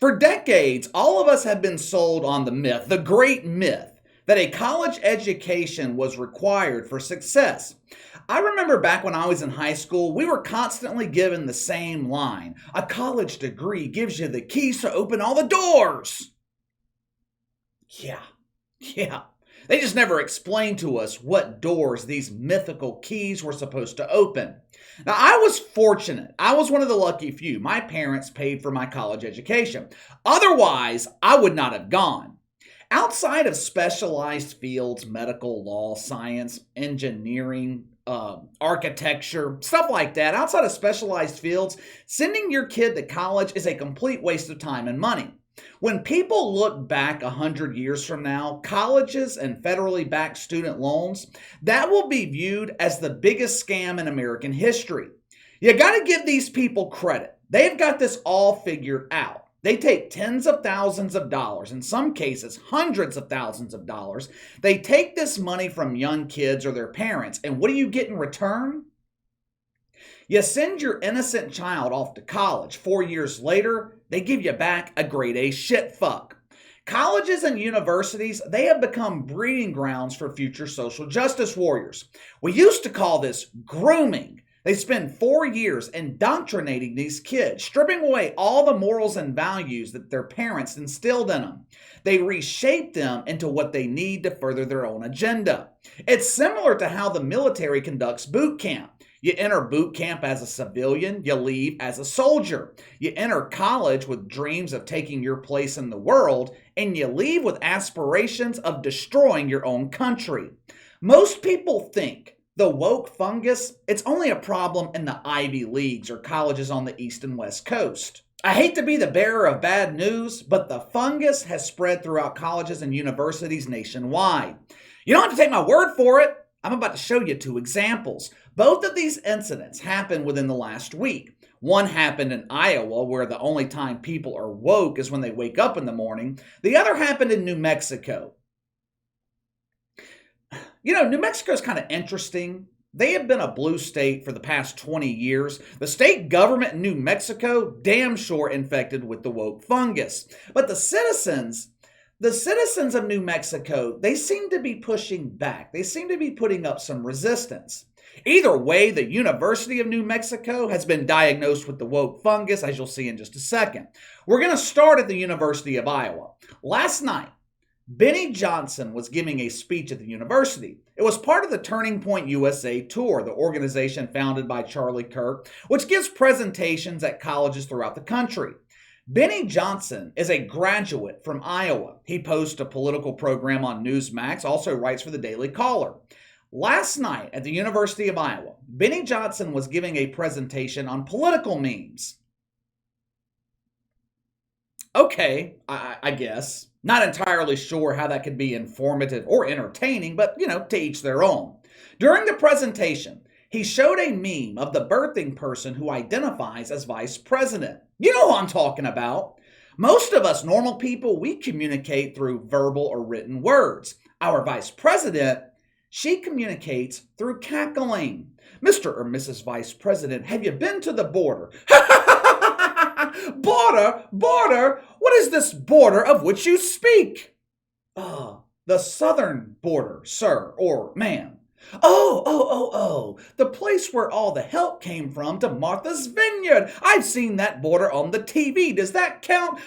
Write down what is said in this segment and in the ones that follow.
For decades, all of us have been sold on the myth, the great myth, that a college education was required for success. I remember back when I was in high school, we were constantly given the same line: a college degree gives you the keys to open all the doors. Yeah. They just never explained to us what doors these mythical keys were supposed to open. Now, I was fortunate. I was one of the lucky few. My parents paid for my college education. Otherwise, I would not have gone. Outside of specialized fields, medical, law, science, engineering, architecture, stuff like that, outside of specialized fields, sending your kid to college is a complete waste of time and money. When people look back 100 years from now, colleges and federally backed student loans, that will be viewed as the biggest scam in American history. You got to give these people credit. They've got this all figured out. They take tens of thousands of dollars, in some cases hundreds of thousands of dollars. They take this money from young kids or their parents, and what do you get in return? You send your innocent child off to college. 4 years later, they give you back a grade A shit fuck. Colleges and universities, they have become breeding grounds for future social justice warriors. We used to call this grooming. They spend 4 years indoctrinating these kids, stripping away all the morals and values that their parents instilled in them. They reshape them into what they need to further their own agenda. It's similar to how the military conducts boot camp. You enter boot camp as a civilian, you leave as a soldier. You enter college with dreams of taking your place in the world, and you leave with aspirations of destroying your own country. Most people think the woke fungus, it's only a problem in the Ivy Leagues or colleges on the East and West Coast. I hate to be the bearer of bad news, but the fungus has spread throughout colleges and universities nationwide. You don't have to take my word for it. I'm about to show you 2 examples. Both of these incidents happened within the last week. One happened in Iowa, where the only time people are woke is when they wake up in the morning. The other happened in New Mexico. You know, New Mexico is kind of interesting. They have been a blue state for the past 20 years. The state government in New Mexico, damn sure infected with the woke fungus. But the citizens of New Mexico, they seem to be pushing back. They seem to be putting up some resistance. Either way, the University of New Mexico has been diagnosed with the woke fungus, as you'll see in just a second. We're going to start at the University of Iowa. Last night, Benny Johnson was giving a speech at the university. It was part of the Turning Point USA Tour, the organization founded by Charlie Kirk, which gives presentations at colleges throughout the country. Benny Johnson is a graduate from Iowa. He posts a political program on Newsmax, also writes for the Daily Caller. Last night at the University of Iowa, Benny Johnson was giving a presentation on political memes. Okay, I guess. Not entirely sure how that could be informative or entertaining, but, to each their own. During the presentation, he showed a meme of the birthing person who identifies as vice president. You know who I'm talking about. Most of us normal people, we communicate through verbal or written words. Our vice president, she communicates through cackling. Mr. or Mrs. Vice President, have you been to the border? Border? What is this border of which you speak? The southern border, sir, or ma'am. Oh, the place where all the help came from to Martha's Vineyard. I've seen that border on the TV. Does that count?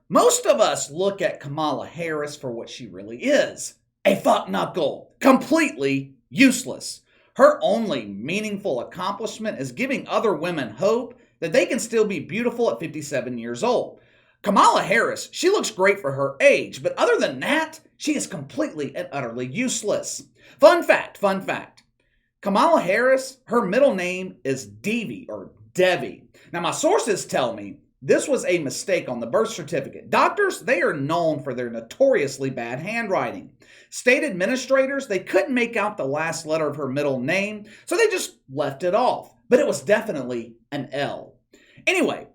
Most of us look at Kamala Harris for what she really is. A fuck knuckle. Completely useless. Her only meaningful accomplishment is giving other women hope that they can still be beautiful at 57 years old. Kamala Harris, she looks great for her age, but other than that, she is completely and utterly useless. Fun fact. Kamala Harris, her middle name is Devi or Devi. Now, my sources tell me this was a mistake on the birth certificate. Doctors, they are known for their notoriously bad handwriting. State administrators, they couldn't make out the last letter of her middle name, so they just left it off. But it was definitely an L. Anyway,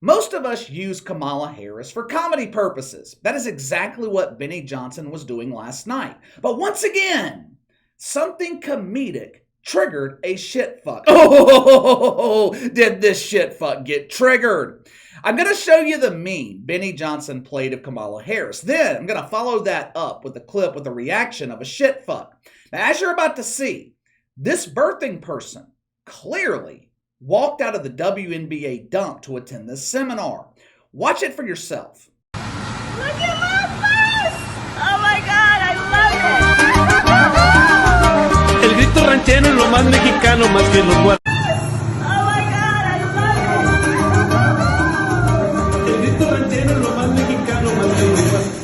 most of us use Kamala Harris for comedy purposes. That is exactly what Benny Johnson was doing last night. But once again, something comedic triggered a shit fuck. Oh, did this shit fuck get triggered? I'm going to show you the meme Benny Johnson played of Kamala Harris. Then I'm going to follow that up with a clip with a reaction of a shit fuck. Now, as you're about to see, this birthing person clearly walked out of the WNBA dump to attend this seminar. Watch it for yourself. Look at my face! Oh my God, I love it! El grito ranchero es lo más mexicano, más que los muertos. Oh my God, I love it! El grito ranchero es lo más mexicano, más que los muertos.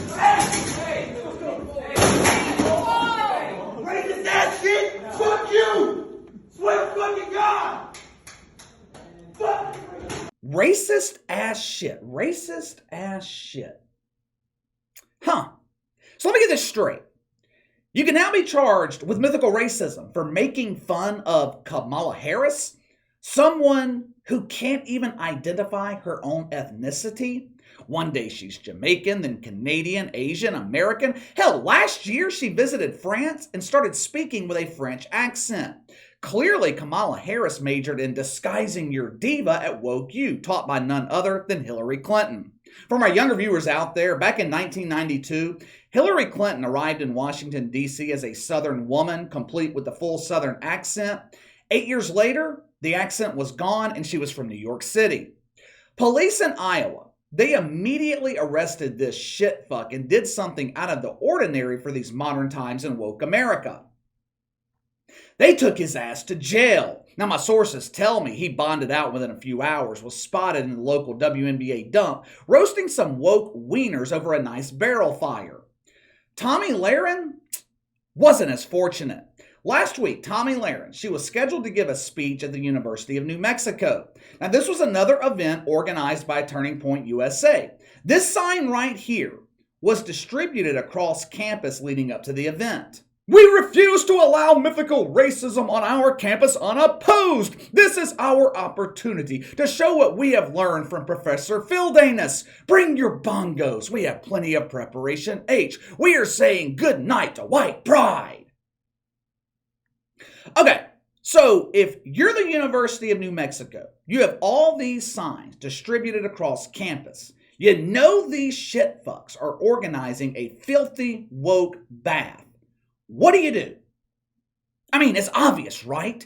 Racist ass shit! Fuck you! Swear to fucking God! Fuck! Racist ass shit. Racist ass shit. Huh. So let me get this straight. You can now be charged with mythical racism for making fun of Kamala Harris, someone who can't even identify her own ethnicity. One day she's Jamaican, then Canadian, Asian, American. Hell, last year she visited France and started speaking with a French accent. Clearly, Kamala Harris majored in disguising your diva at Woke U, taught by none other than Hillary Clinton. For my younger viewers out there, back in 1992, Hillary Clinton arrived in Washington, D.C. as a Southern woman, complete with the full Southern accent. 8 years later, the accent was gone and she was from New York City. Police in Iowa, they immediately arrested this shit fuck and did something out of the ordinary for these modern times in woke America. They took his ass to jail. Now, my sources tell me he bonded out within a few hours, was spotted in the local WNBA dump, roasting some woke wieners over a nice barrel fire. Tomi Lahren wasn't as fortunate. Last week, Tomi Lahren, she was scheduled to give a speech at the University of New Mexico. Now, this was another event organized by Turning Point USA. This sign right here was distributed across campus leading up to the event. We refuse to allow mythical racism on our campus unopposed. This is our opportunity to show what we have learned from Professor Phildanus. Bring your bongos. We have plenty of preparation. H. We are saying good night to white pride. Okay, so if you're the University of New Mexico, you have all these signs distributed across campus. You know these shit fucks are organizing a filthy woke bath. What do? I mean, it's obvious, right?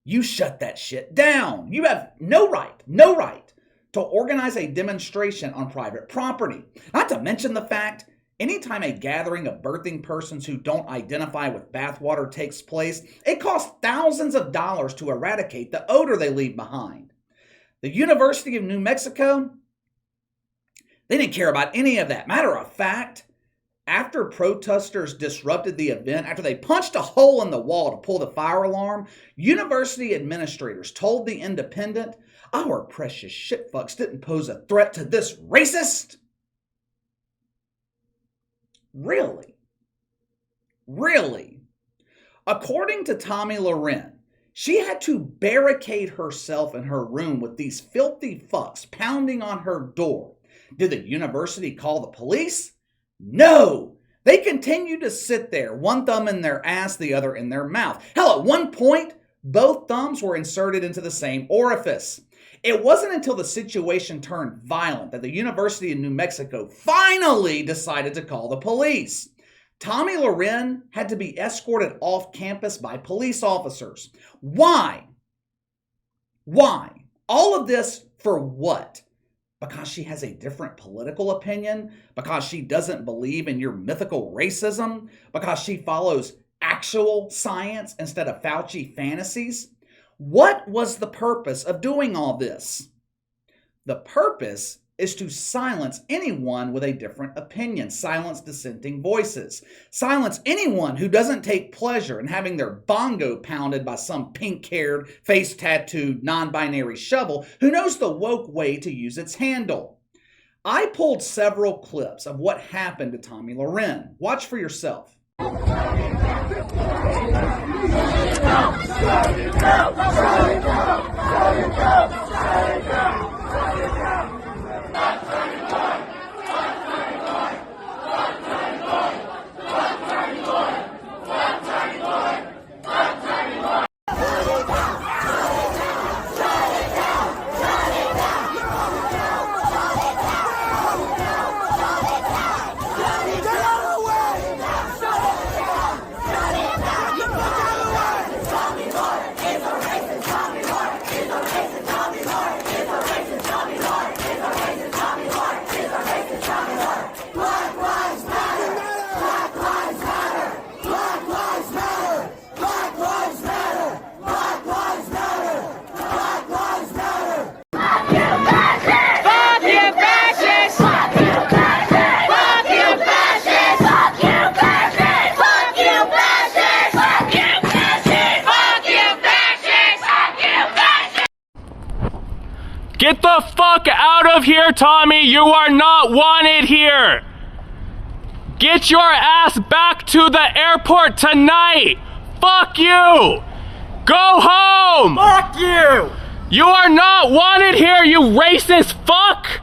You shut that shit down. You have no right to organize a demonstration on private property. Not to mention the fact, anytime a gathering of birthing persons who don't identify with bathwater takes place, it costs thousands of dollars to eradicate the odor they leave behind. The University of New Mexico, they didn't care about any of that. Matter of fact, after protesters disrupted the event, after they punched a hole in the wall to pull the fire alarm, university administrators told The Independent, our precious shitfucks didn't pose a threat to this racist. Really? According to Tomi Lahren, she had to barricade herself in her room with these filthy fucks pounding on her door. Did the university call the police? No! They continued to sit there, one thumb in their ass, the other in their mouth. Hell, at one point, both thumbs were inserted into the same orifice. It wasn't until the situation turned violent that the University of New Mexico finally decided to call the police. Tomi Lahren had to be escorted off campus by police officers. Why? All of this for what? Because she has a different political opinion? Because she doesn't believe in your mythical racism? Because she follows actual science instead of Fauci fantasies? What was the purpose of doing all this? The purpose is to silence anyone with a different opinion, silence dissenting voices, silence anyone who doesn't take pleasure in having their bongo pounded by some pink-haired, face-tattooed, non-binary shovel who knows the woke way to use its handle. I pulled several clips of what happened to Tomi Lahren. Watch for yourself. Get the fuck out of here, Tommy! You are not wanted here! Get your ass back to the airport tonight! Fuck you! Go home! Fuck you! You are not wanted here, you racist fuck!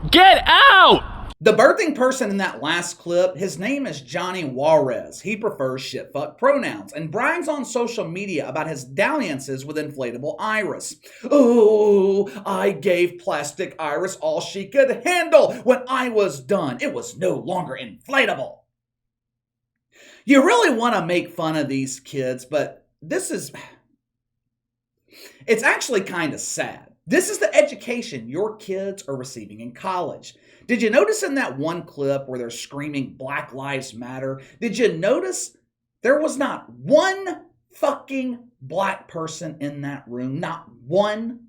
Get out! The birthing person in that last clip, his name is Johnny Juarez. He prefers shitfuck pronouns and brags on social media about his dalliances with inflatable Iris. Oh, I gave plastic Iris all she could handle. When I was done, it was no longer inflatable. You really want to make fun of these kids, but it's actually kind of sad. This is the education your kids are receiving in college. Did you notice in that one clip where they're screaming Black Lives Matter? Did you notice there was not one fucking black person in that room? Not one.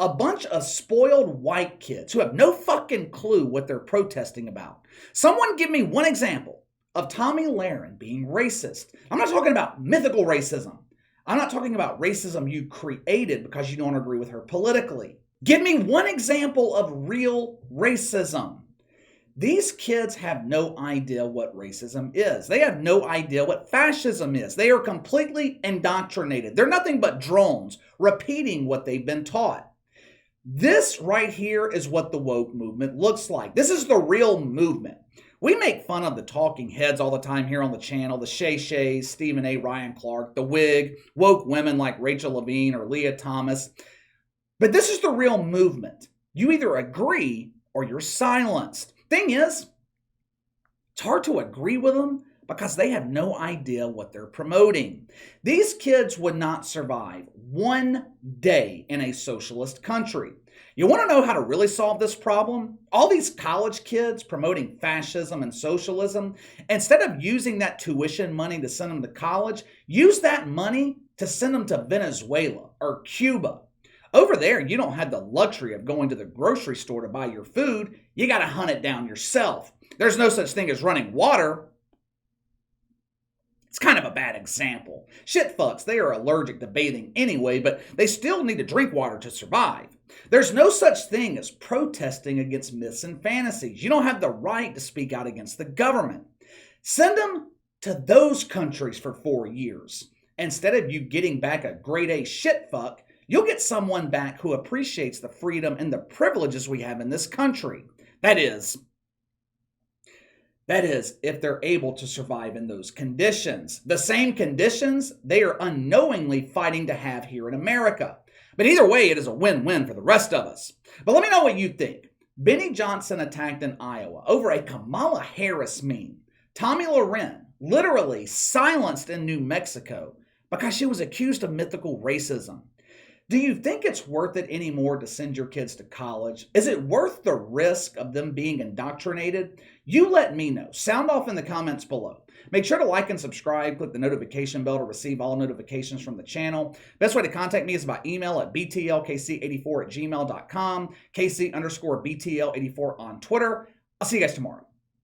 A bunch of spoiled white kids who have no fucking clue what they're protesting about. Someone give me one example of Tomi Lahren being racist. I'm not talking about mythical racism. I'm not talking about racism you created because you don't agree with her politically. Give me one example of real racism. These kids have no idea what racism is. They have no idea what fascism is. They are completely indoctrinated. They're nothing but drones repeating what they've been taught. This right here is what the woke movement looks like. This is the real movement. We make fun of the talking heads all the time here on the channel, the Shay Shays, Stephen A. Ryan Clark, the Wig, woke women like Rachel Levine or Leah Thomas. But this is the real movement. You either agree or you're silenced. Thing is, it's hard to agree with them because they have no idea what they're promoting. These kids would not survive one day in a socialist country. You want to know how to really solve this problem? All these college kids promoting fascism and socialism, instead of using that tuition money to send them to college, use that money to send them to Venezuela or Cuba. Over there, you don't have the luxury of going to the grocery store to buy your food. You got to hunt it down yourself. There's no such thing as running water. It's kind of a bad example. Shit fucks, they are allergic to bathing anyway, but they still need to drink water to survive. There's no such thing as protesting against myths and fantasies. You don't have the right to speak out against the government. Send them to those countries for 4 years. Instead of you getting back a grade A shit fuck, you'll get someone back who appreciates the freedom and the privileges we have in this country. That is, if they're able to survive in those conditions. The same conditions they are unknowingly fighting to have here in America. But either way, it is a win-win for the rest of us. But let me know what you think. Benny Johnson attacked in Iowa over a Kamala Harris meme. Tomi Lahren literally silenced in New Mexico because she was accused of mythical racism. Do you think it's worth it anymore to send your kids to college? Is it worth the risk of them being indoctrinated? You let me know. Sound off in the comments below. Make sure to like and subscribe. Click the notification bell to receive all notifications from the channel. Best way to contact me is by email at btlkc84@gmail.com, KC_BTL84 on Twitter. I'll see you guys tomorrow.